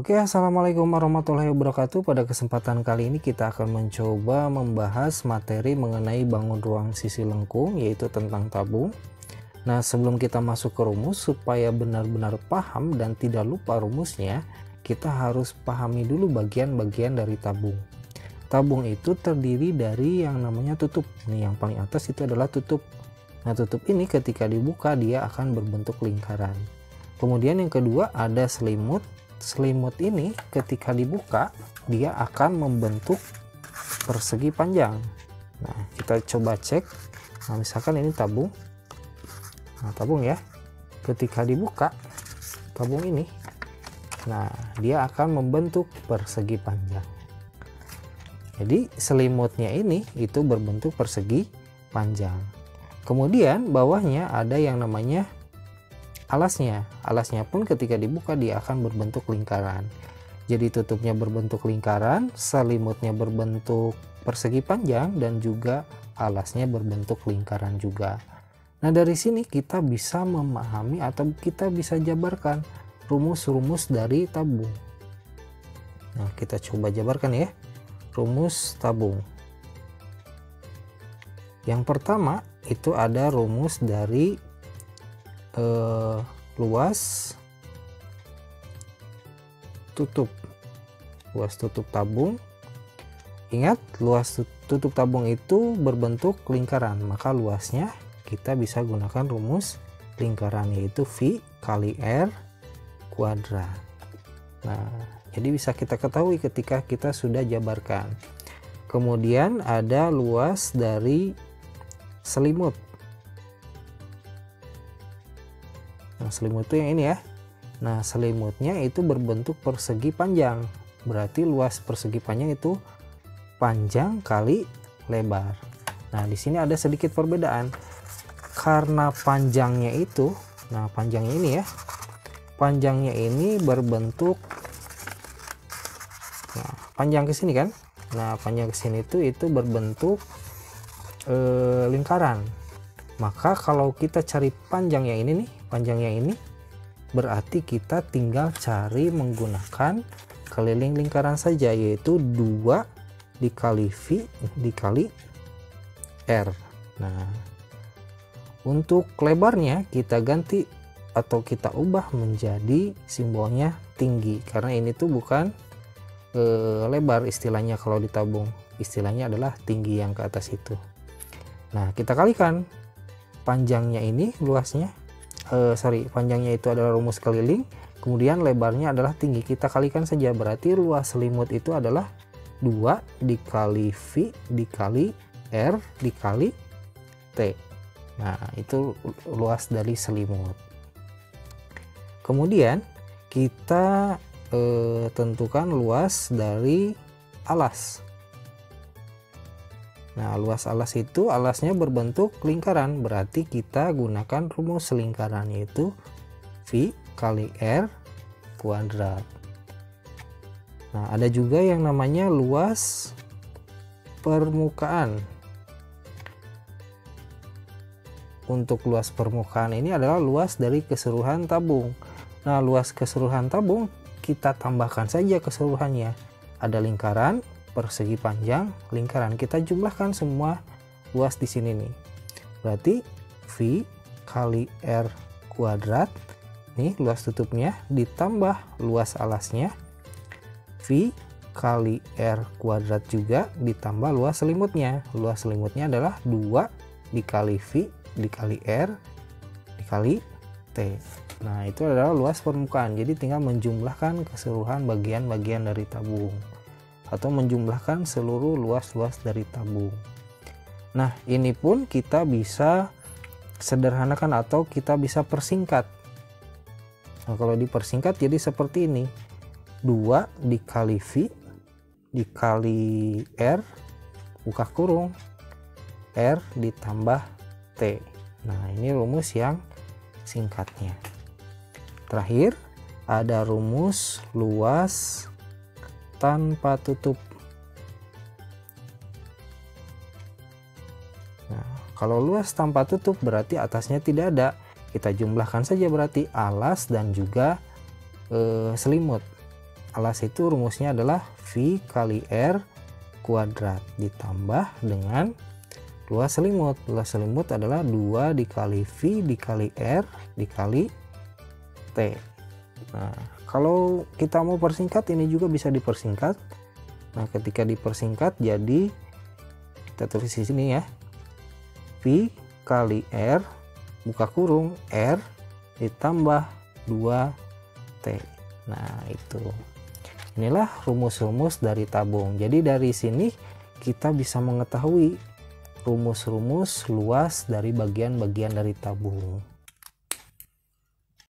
Oke, assalamualaikum warahmatullahi wabarakatuh. Pada kesempatan kali ini kita akan mencoba membahas materi mengenai bangun ruang sisi lengkung, yaitu tentang tabung. Nah, sebelum kita masuk ke rumus, supaya benar-benar paham dan tidak lupa rumusnya, kita harus pahami dulu bagian-bagian dari tabung. Tabung itu terdiri dari yang namanya tutup. Nih, yang paling atas itu adalah tutup. Nah, tutup ini ketika dibuka dia akan berbentuk lingkaran. Kemudian yang kedua ada selimut. Selimut ini ketika dibuka dia akan membentuk persegi panjang. Nah, kita coba cek. Nah, misalkan ini tabung. Nah, tabung ya. Ketika dibuka tabung ini, nah dia akan membentuk persegi panjang. Jadi selimutnya ini itu berbentuk persegi panjang. Kemudian bawahnya ada yang namanya alasnya. Alasnya pun ketika dibuka dia akan berbentuk lingkaran. Jadi tutupnya berbentuk lingkaran, selimutnya berbentuk persegi panjang, dan juga alasnya berbentuk lingkaran juga. Nah, dari sini kita bisa memahami atau kita bisa jabarkan rumus-rumus dari tabung. Nah, kita coba jabarkan ya. Rumus tabung. Yang pertama itu ada rumus dari luas tutup tabung. Ingat, luas tutup tabung itu berbentuk lingkaran, maka luasnya kita bisa gunakan rumus lingkaran, yaitu V kali R kuadrat. Nah, jadi bisa kita ketahui ketika kita sudah jabarkan. Kemudian ada luas dari selimut. Nah, selimut itu yang ini ya. Nah, selimutnya itu berbentuk persegi panjang. Berarti luas persegi panjang itu panjang kali lebar. Nah, di sini ada sedikit perbedaan. Karena panjangnya itu, nah panjangnya ini ya. Panjangnya ini berbentuk, nah, panjang ke sini kan. Nah, panjang ke sini itu berbentuk lingkaran. Maka kalau kita cari panjangnya ini nih, panjangnya ini berarti kita tinggal cari menggunakan keliling lingkaran saja, yaitu 2 dikali V dikali R. Nah, untuk lebarnya kita ganti atau kita ubah menjadi simbolnya tinggi, karena ini tuh bukan lebar istilahnya. Kalau di tabung istilahnya adalah tinggi yang ke atas itu. Nah, kita kalikan panjangnya ini, luasnya panjangnya itu adalah rumus keliling, kemudian lebarnya adalah tinggi. Kita kalikan saja, berarti luas selimut itu adalah 2 dikali V dikali R dikali T. Nah, itu luas dari selimut. Kemudian kita tentukan luas dari alas. Nah, luas alas itu, alasnya berbentuk lingkaran, berarti kita gunakan rumus lingkaran, yaitu V kali R kuadrat. Nah, ada juga yang namanya luas permukaan. Untuk luas permukaan ini adalah luas dari keseluruhan tabung. Nah, luas keseluruhan tabung kita tambahkan saja keseluruhannya. Ada lingkaran, persegi panjang, lingkaran. Kita jumlahkan semua luas di sini nih. Berarti V kali R kuadrat, nih luas tutupnya, ditambah luas alasnya, V kali R kuadrat juga, ditambah luas selimutnya. Luas selimutnya adalah 2 dikali V dikali R dikali T. Nah, itu adalah luas permukaan. Jadi tinggal menjumlahkan keseluruhan bagian-bagian dari tabung, atau menjumlahkan seluruh luas-luas dari tabung. Nah, ini pun kita bisa sederhanakan atau kita bisa persingkat. Nah, kalau dipersingkat jadi seperti ini. 2 dikali V dikali R, buka kurung, R ditambah T. Nah, ini rumus yang singkatnya. Terakhir ada rumus luas tanpa tutup. Nah, kalau luas tanpa tutup berarti atasnya tidak ada. Kita jumlahkan saja berarti alas dan juga selimut. alas itu rumusnya adalah V kali R kuadrat ditambah dengan 2 selimut. 2 selimut adalah 2 dikali V dikali R dikali T. Nah, kalau kita mau persingkat ini juga bisa dipersingkat. Nah, ketika dipersingkat jadi kita tulis di sini ya. V kali R buka kurung R ditambah 2T. Nah, itu. Inilah rumus-rumus dari tabung. Jadi dari sini kita bisa mengetahui rumus-rumus luas dari bagian-bagian dari tabung.